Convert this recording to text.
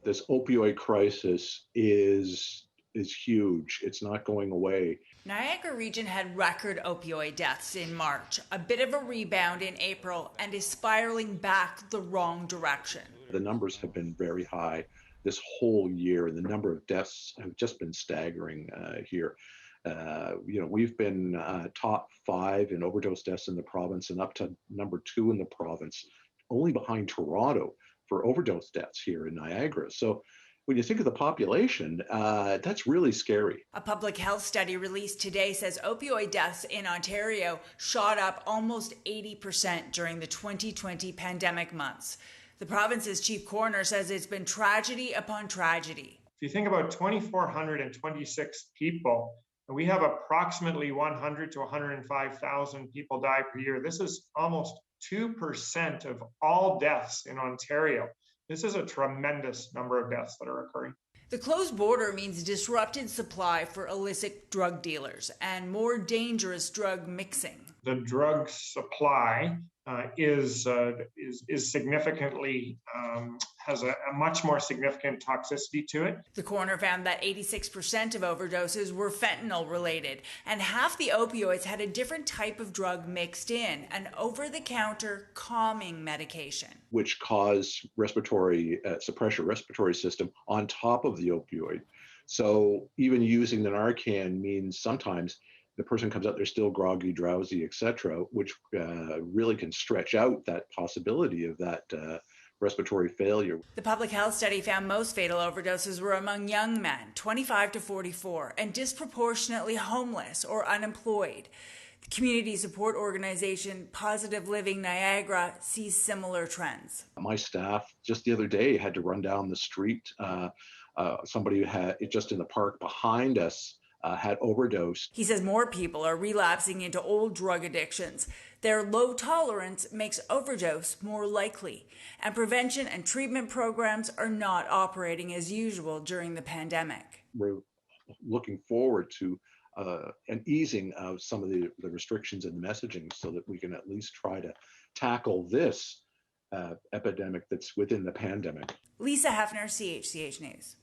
This opioid crisis is huge. It's not going away. Niagara region had record opioid deaths in March, a bit of a rebound in April, and is spiraling back the wrong direction. The numbers have been very high this whole year, and the number of deaths have just been staggering here. We've been top 5 in overdose deaths in the province and up to number 2 in the province, only behind Toronto for overdose deaths here in Niagara. So when you think of the population, that's really scary. A public health study released today says opioid deaths in Ontario shot up almost 80% during the 2020 pandemic months. The province's chief coroner says it's been tragedy upon tragedy. If you think about 2,426 people, and we have approximately 100 to 105,000 people die per year. This is almost 2% of all deaths in Ontario. This is a tremendous number of deaths that are occurring. The closed border means disrupted supply for illicit drug dealers and more dangerous drug mixing. The drug supply is significantly has a much more significant toxicity to it. The coroner found that 86% of overdoses were fentanyl related, and half the opioids had a different type of drug mixed in, an over-the-counter calming medication, which cause suppress your respiratory system on top of the opioid. So even using the Narcan means sometimes the person comes out, they're still groggy, drowsy, etc., which really can stretch out that possibility of that respiratory failure. The public health study found most fatal overdoses were among young men, 25 to 44, and disproportionately homeless or unemployed. The community support organization Positive Living Niagara sees similar trends. My staff just the other day had to run down the street. Somebody who had just in the park behind us had overdosed. He says more people are relapsing into old drug addictions. Their low tolerance makes overdose more likely, and prevention and treatment programs are not operating as usual during the pandemic. We're looking forward to an easing of some of the restrictions in the messaging so that we can at least try to tackle this epidemic that's within the pandemic. Lisa Hefner, CHCH News.